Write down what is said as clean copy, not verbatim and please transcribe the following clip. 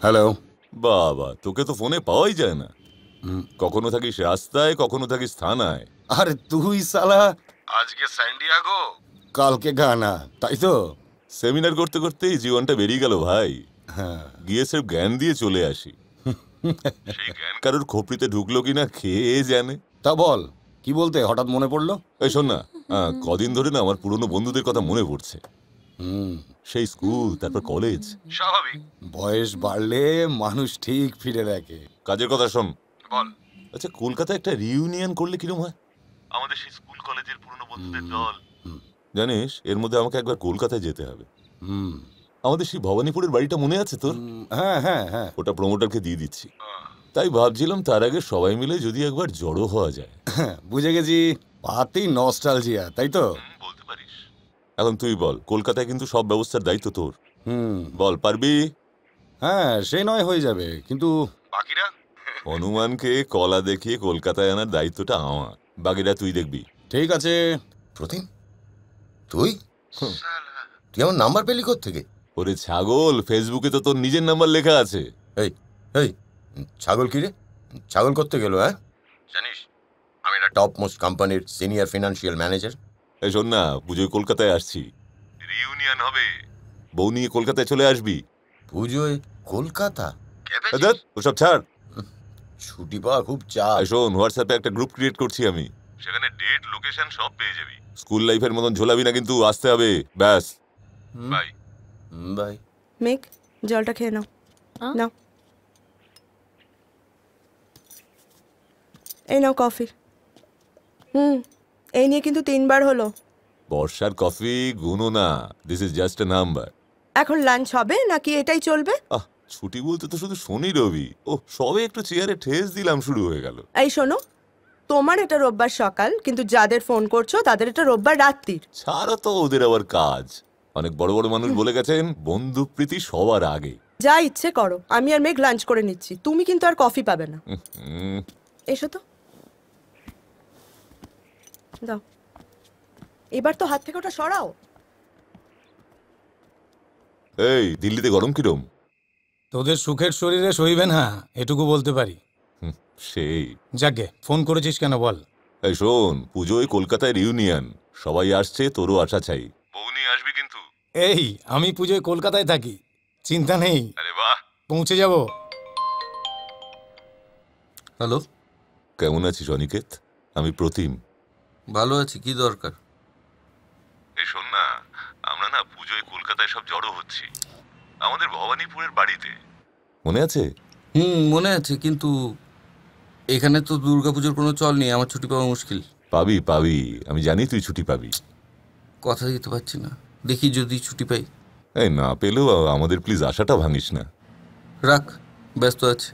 Hello. বাবা, তোকে তো ফোনে পাওয়াই যায় না। কখনো থাকিস রাস্তায়, কখনো থাকিস থানায়। আরে তুই সালা আজকে স্যান্ডিয়াগো, কালকে গানা, তাই তো? সেমিনার করতে করতেই জীবনটা বেরিয়ে গেল ভাই। হ্যাঁ, গিয়ে স্রেফ জ্ঞান দিয়ে চলে আসি। সেই জ্ঞান কারোর খোপড়িতে ঢুকলো কিনা কে জানে। তা বল, কি বলতে হঠাৎ মনে পড়লো? এই শোন না, কদিন ধরে না আমার পুরনো বন্ধুদের কথা মনে পড়ছে। সেই স্কুল, তারপর কলেজ। স্বাভাবিক, বয়স বাড়লে মানুষ ঠিক ফিরে দেখে। কাজের কথা শোন। বল। আচ্ছা, কলকাতায় একটা রিউনিয়ন করলে কিরম হয়? আমাদের সেই স্কুল কলেজের পুরনো বন্ধুদের দল। জানিস, এর মধ্যে আমাকে একবার কলকাতায় যেতে হবে। আমাদের সেই ভবানীপুরের বাড়িটা মনে আছে তোর? হ্যাঁ হ্যাঁ হ্যাঁ, ওটা প্রমোটারকে দিয়ে দিচ্ছি। তাই ভাবছিলাম তার আগে সবাই মিলে যদি একবার জড়ো হওয়া যায়। বুঝে গেছি। পাতি নস্টালজিয়া, তাই তো? বলতে পারিস। এখন তুই বল, কলকাতায় কিন্তু সব ব্যবস্থার দায়িত্ব তোর। বল, পারবি? হ্যাঁ, সে নয় হয়ে যাবে, কিন্তু বাকিরা? হনুমানকে কলা দেখিয়ে কলকাতায় আনার দায়িত্বটা আমার, বাকিরা তুই দেখবি। ঠিক আছে। প্রতিম, তুই তুই আমার নাম্বার পেলি কোত্থেকে? ওরে ছাগল, ফেসবুকে তো তোর নিজের নাম্বার লেখা আছে। এই এই ছাগল কি রে? ছাগল করতে গেল? হ্যাঁ, জানিস আমি একটা টপ মোস্ট কোম্পানির সিনিয়র ফিনান্সিয়াল ম্যানেজার। এই শোন না, পুজোয় কলকাতায় আসছি, রিউনিয়ন হবে, বউ নিয়ে কলকাতায় চলে আসবি। পুজোয় কলকাতা? ওসব ছাড়, ছুটি পাওয়া খুব চাপ। এই শোন, হোয়াটসঅ্যাপে একটা গ্রুপ ক্রিয়েট করছি আমি, সেখানে ডেট, লোকেশন সব পেয়ে যাবি। স্কুল লাইফের মতন ঝোলাবি না কিন্তু, আসতে হবে, ব্যাস। Bye bye. মেঘ, জলটা খেয়ে নাও। নাও, এই নাও কফি। এই নিয়ে কিন্তু 3বার হলো। বর্ষার কফি গুনো না, this is just a number. এখন লাঞ্চ হবে নাকি এটাই চলবে? ছুটি বলতে তো শুধু শনি রবি। ও সবে একটু চেয়ারে ঠেস দিলাম, শুরু হয়ে গেল। এই শোনো, তোমার এটা রোববার সকাল, কিন্তু যাদের ফোন করছো তাদের এটা রোববার রাত্রির। ছাড়ো তো, ওদের আবার কাজ। অনেক বড় বড় মানুষ বলে গেছেন, বন্ধু প্রীতি সবার আগে। যা ইচ্ছে করো, আমি আর মেঘ লাঞ্চ করে নিচ্ছি, তুমি কিন্তু আর কফি পাবে না। এসো তো, দাও, এবার তো হাত থেকে ওটা সরাও। এই, দিল্লিতে গরম কিরম? তোদের সুখের শরীরে সইবে না, এটুকু বলতে পারি। সেই যাকে ফোন করেছিস কেন বল? এই শোন, পুজোয় কলকাতায় রিউনিয়ন, সবাই আসছে, তোরও আসা চাই। বউ নিয়ে আসবি কিন্তু। এই, আমি পুজোয় কলকাতায় থাকি, চিন্তা নেই। আরে বাহ, পৌঁছে যাব। হ্যালো, কেমন আছিস অনিকেত? আমি প্রতিম। ভালো আছি। কি দরকার? এই শোন না, আমরা না পুজোয় কলকাতায় সব জড়ো হচ্ছি, আমাদের ভবানীপুরের বাড়িতে, মনে আছে? মনে আছে, কিন্তু এখানে তো দুর্গাপুজোর কোনো চল নেই, আমার ছুটি পাওয়া মুশকিল। পাবি পাবি, আমি জানি তুই ছুটি পাবি। কথা দিতে পারছি না, দেখি যদি ছুটি পাই। এই না পেলেও আমাদের প্লিজ আশাটা ভাঙিস না। রাখ, ব্যস্ত আছে।